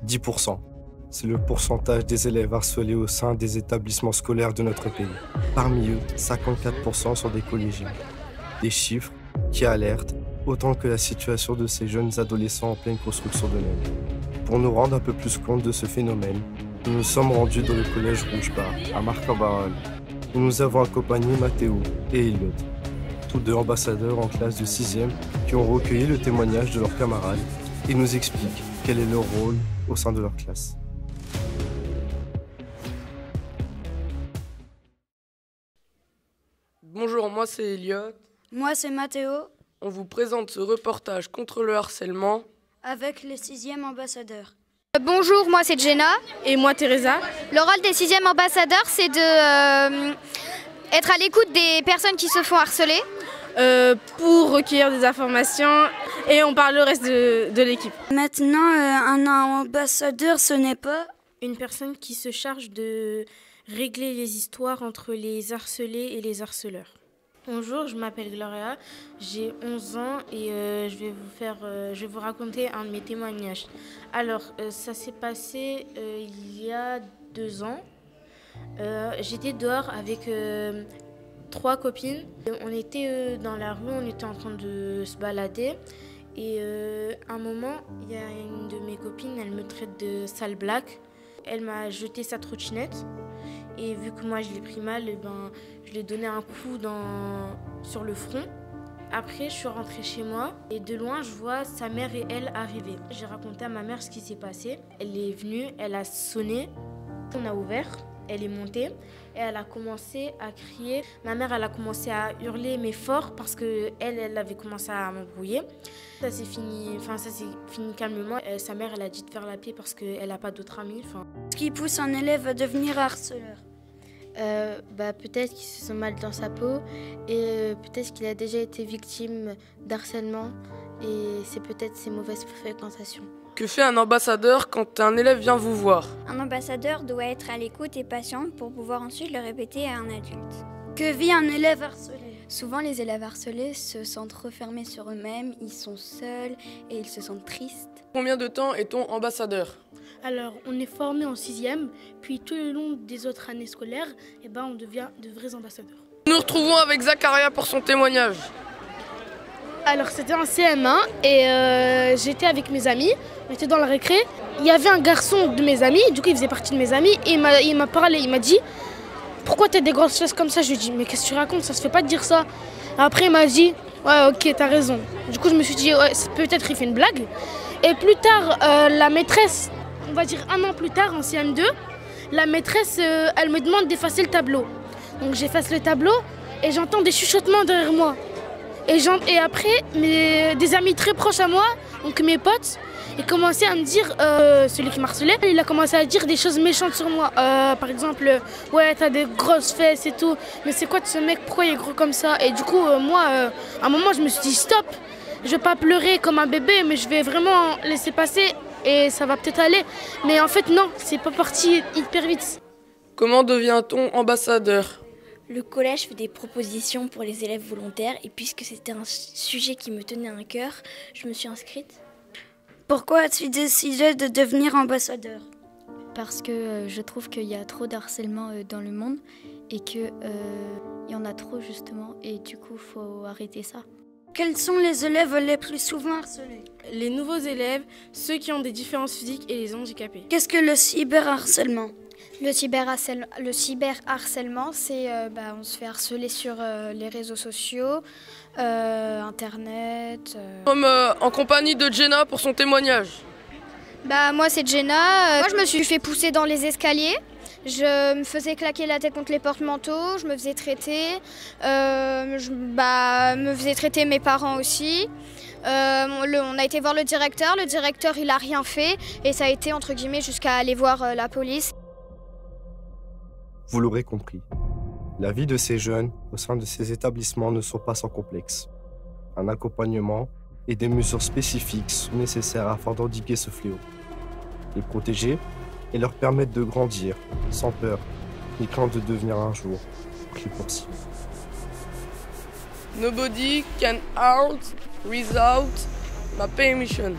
10%. C'est le pourcentage des élèves harcelés au sein des établissements scolaires de notre pays. Parmi eux, 54% sont des collégiens. Des chiffres qui alertent autant que la situation de ces jeunes adolescents en pleine construction d'eux-mêmes. Pour nous rendre un peu plus compte de ce phénomène, nous nous sommes rendus dans le collège Rouge-Bar, à Marc-en-Barœul, où nous avons accompagné Mathéo et Elliot, tous deux ambassadeurs en classe de 6e qui ont recueilli le témoignage de leurs camarades et nous expliquent quel est leur rôle au sein de leur classe. Bonjour, moi c'est Elliot. Moi c'est Mathéo. On vous présente ce reportage contre le harcèlement avec les 6e ambassadeurs. Bonjour, moi c'est Jenna. Et moi Teresa. Le rôle des 6e ambassadeurs, c'est de être à l'écoute des personnes qui se font harceler. Pour recueillir des informations et on parle le reste de l'équipe. Maintenant, un ambassadeur, ce n'est pas une personne qui se charge de régler les histoires entre les harcelés et les harceleurs. Bonjour, je m'appelle Gloria, j'ai 11 ans et je vais vous raconter un de mes témoignages. Alors, ça s'est passé il y a 2 ans. J'étais dehors avec 3 copines. On était dans la rue, on était en train de se balader. Et à un moment, il y a une de mes copines, elle me traite de sale black. Elle m'a jeté sa trottinette. Et vu que moi je l'ai pris mal, je lui ai donné un coup sur le front. Après, je suis rentrée chez moi et de loin, je vois sa mère et elle arriver. J'ai raconté à ma mère ce qui s'est passé. Elle est venue, elle a sonné, on a ouvert, elle est montée et elle a commencé à crier. Ma mère, elle a commencé à hurler, mais fort, parce qu'elle avait commencé à m'embrouiller. Ça s'est fini calmement. Sa mère, elle a dit de faire la paix parce qu'elle n'a pas d'autres amis. Ce qui pousse un élève à devenir harceleur? Peut-être qu'il se sent mal dans sa peau et peut-être qu'il a déjà été victime d'harcèlement et c'est peut-être ses mauvaises fréquentations. Que fait un ambassadeur quand un élève vient vous voir? Un ambassadeur doit être à l'écoute et patient pour pouvoir ensuite le répéter à un adulte. Que vit un élève harcelé? Souvent, les élèves harcelés se sentent refermés sur eux-mêmes, ils sont seuls et ils se sentent tristes. Combien de temps est-on ambassadeur? Alors, on est formé en 6e, puis tout le long des autres années scolaires, on devient de vrais ambassadeurs. Nous nous retrouvons avec Zacharia pour son témoignage. Alors, c'était en CM1 et j'étais avec mes amis, on était dans la récré. Il y avait un garçon de mes amis, du coup il faisait partie de mes amis, et il m'a parlé, il m'a dit « Pourquoi t'as des grosses fesses comme ça ?» Je lui ai dit « Mais qu'est-ce que tu racontes, ça se fait pas de dire ça ?» Après il m'a dit « Ouais, ok, t'as raison. » Du coup je me suis dit « Ouais, peut-être il fait une blague. » Et plus tard, la maîtresse, on va dire 1 an plus tard, en CM2, la maîtresse, elle me demande d'effacer le tableau. Donc j'efface le tableau et j'entends des chuchotements derrière moi. Et après, des amis très proches à moi, donc mes potes, ils commençaient à me dire, celui qui m'harcelait, il a commencé à dire des choses méchantes sur moi. Par exemple, ouais, t'as des grosses fesses et tout, mais c'est quoi de ce mec, pourquoi il est gros comme ça? Et du coup, moi, à un moment, je me suis dit, stop, je vais pas pleurer comme un bébé, mais je vais vraiment laisser passer et ça va peut-être aller. Mais en fait, non, c'est pas parti hyper vite. Comment devient-on ambassadeur? Le collège fait des propositions pour les élèves volontaires et puisque c'était un sujet qui me tenait à cœur, je me suis inscrite. Pourquoi as-tu décidé de devenir ambassadeur? Parce que je trouve qu'il y a trop d'harcèlement dans le monde et qu'il y en a trop justement et du coup il faut arrêter ça. Quels sont les élèves les plus souvent harcelés? Les nouveaux élèves, ceux qui ont des différences physiques et les handicapés. Qu'est-ce que le cyberharcèlement? Le cyberharcèlement, c'est on se fait harceler sur les réseaux sociaux, Internet. Nous sommes en compagnie de Jenna pour son témoignage. Moi c'est Jenna. Moi je me suis fait pousser dans les escaliers. Je me faisais claquer la tête contre les porte-manteaux, je me faisais traiter, me faisaient traiter mes parents aussi. On a été voir le directeur il a rien fait et ça a été entre guillemets jusqu'à aller voir la police. Vous l'aurez compris, la vie de ces jeunes au sein de ces établissements ne sont pas sans complexe. Un accompagnement et des mesures spécifiques sont nécessaires afin d'endiguer ce fléau, les protéger et leur permettre de grandir sans peur ni crainte de devenir un jour pris pour cible. Nobody can out without my permission.